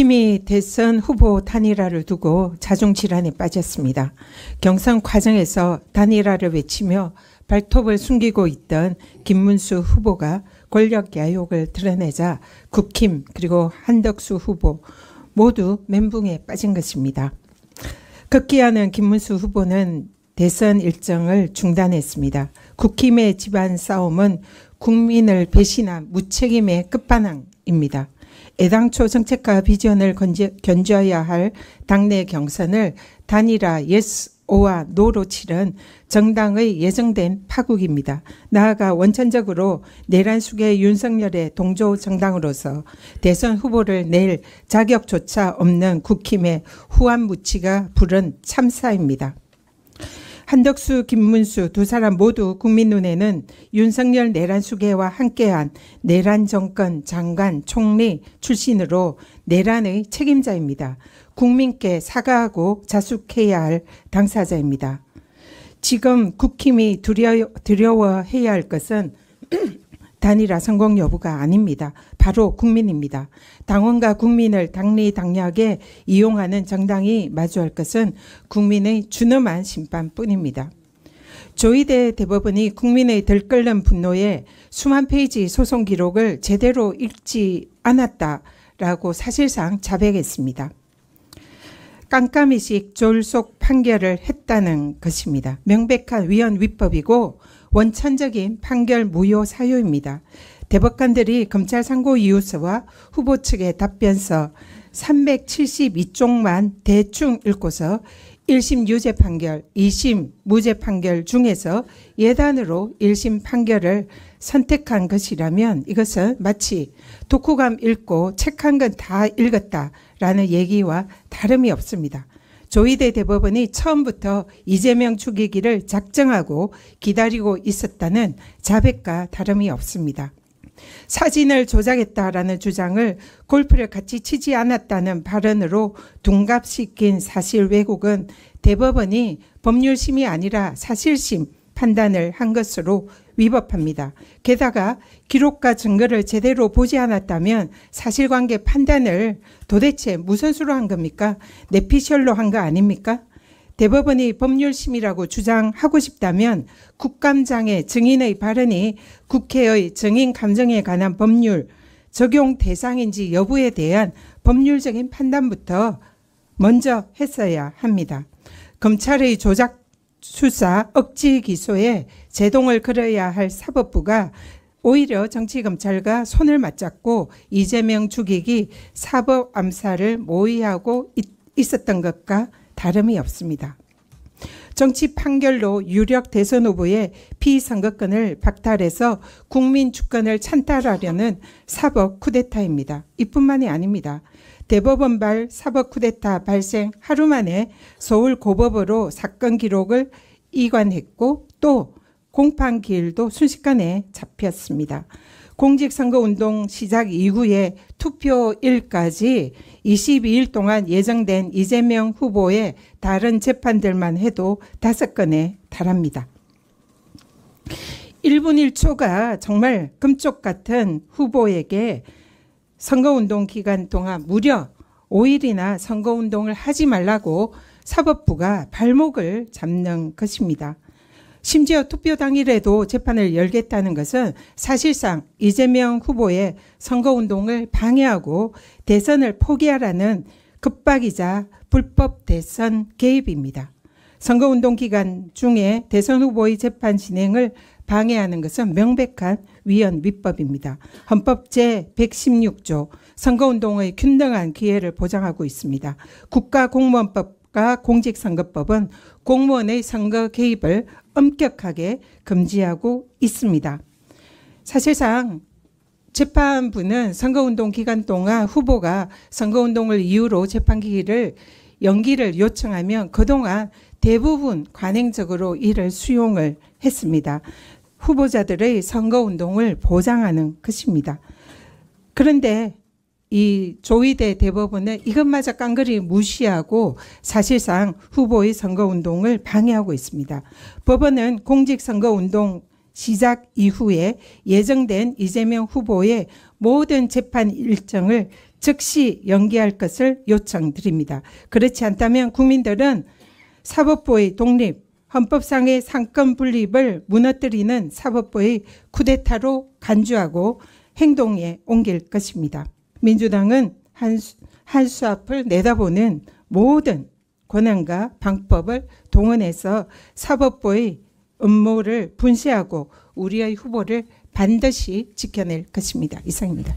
국힘이 대선 후보 단일화를 두고 자중질환에 빠졌습니다. 경선 과정에서 단일화를 외치며 발톱을 숨기고 있던 김문수 후보가 권력 야욕을 드러내자 국힘 그리고 한덕수 후보 모두 멘붕에 빠진 것입니다. 급기야는 김문수 후보는 대선 일정을 중단했습니다. 국힘의 집안 싸움은 국민을 배신한 무책임의 끝판왕입니다. 애당초 정책과 비전을 견져야 할 당내 경선을 단일화 yes, 오와 노로 치른 정당의 예정된 파국입니다. 나아가 원천적으로 내란숙의 윤석열의 동조 정당으로서 대선 후보를 낼 자격조차 없는 국힘의 후한무치가 부른 참사입니다. 한덕수, 김문수 두 사람 모두 국민 눈에는 윤석열 내란 수계와 함께한 내란 정권 장관 총리 출신으로 내란의 책임자입니다. 국민께 사과하고 자숙해야 할 당사자입니다. 지금 국힘이 두려워해야 할 것은 단일화 성공 여부가 아닙니다. 바로 국민입니다. 당원과 국민을 당리당략에 이용하는 정당이 마주할 것은 국민의 준엄한 심판뿐입니다. 조희대 대법원이 국민의 들끓는 분노에 수만 페이지 소송 기록을 제대로 읽지 않았다라고 사실상 자백했습니다. 깜깜이식 졸속 판결을 했다는 것입니다. 명백한 위헌 위법이고 원천적인 판결 무효 사유입니다. 대법관들이 검찰 상고 이유서와 후보 측의 답변서 372쪽만 대충 읽고서 1심 유죄 판결, 2심 무죄 판결 중에서 예단으로 1심 판결을 선택한 것이라면 이것은 마치 독후감 읽고 책 한 권 다 읽었다라는 얘기와 다름이 없습니다. 조희대 대법원이 처음부터 이재명 죽이기를 작정하고 기다리고 있었다는 자백과 다름이 없습니다. 사진을 조작했다라는 주장을 골프를 같이 치지 않았다는 발언으로 둔갑시킨 사실 왜곡은 대법원이 법률심이 아니라 사실심 판단을 한 것으로 위법합니다. 게다가 기록과 증거를 제대로 보지 않았다면 사실관계 판단을 도대체 무슨 수로 한 겁니까? 내피셜로 한 거 아닙니까? 대법원이 법률심이라고 주장하고 싶다면 국감장의 증인의 발언이 국회의 증인 감정에 관한 법률 적용 대상인지 여부에 대한 법률적인 판단부터 먼저 했어야 합니다. 검찰의 조작 수사 억지 기소에 제동을 걸어야 할 사법부가 오히려 정치검찰과 손을 맞잡고 이재명 죽이기 사법 암살을 모의하고 있었던 것과 다름이 없습니다. 정치 판결로 유력 대선 후보의 피선거권을 박탈해서 국민 주권을 찬탈하려는 사법 쿠데타입니다. 이뿐만이 아닙니다. 대법원발 사법 쿠데타 발생 하루 만에 서울 고법으로 사건 기록을 이관했고 또 공판기일도 순식간에 잡혔습니다. 공직선거운동 시작 이후에 투표일까지 22일 동안 예정된 이재명 후보의 다른 재판들만 해도 5건에 달합니다. 1분 1초가 정말 금쪽 같은 후보에게 선거운동 기간 동안 무려 5일이나 선거운동을 하지 말라고 사법부가 발목을 잡는 것입니다. 심지어 투표 당일에도 재판을 열겠다는 것은 사실상 이재명 후보의 선거운동을 방해하고 대선을 포기하라는 급박이자 불법 대선 개입입니다. 선거운동 기간 중에 대선 후보의 재판 진행을 방해하는 것은 명백한 위헌 위법입니다. 헌법 제116조 선거운동의 균등한 기회를 보장하고 있습니다. 국가공무원법과 공직선거법은 공무원의 선거 개입을 엄격하게 금지하고 있습니다. 사실상 재판부는 선거운동 기간 동안 후보가 선거운동을 이유로 재판기일을 연기를 요청하면 그동안 대부분 관행적으로 이를 수용을 했습니다. 후보자들의 선거운동을 보장하는 것입니다. 그런데 이 조희대 대법원은 이것마저 깡그리 무시하고 사실상 후보의 선거운동을 방해하고 있습니다. 법원은 공직선거운동 시작 이후에 예정된 이재명 후보의 모든 재판 일정을 즉시 연기할 것을 요청드립니다. 그렇지 않다면 국민들은 사법부의 독립, 헌법상의 상권 분립을 무너뜨리는 사법부의 쿠데타로 간주하고 행동에 옮길 것입니다. 민주당은 한수 앞을 내다보는 모든 권한과 방법을 동원해서 사법부의 음모를 분쇄하고 우리의 후보를 반드시 지켜낼 것입니다. 이상입니다.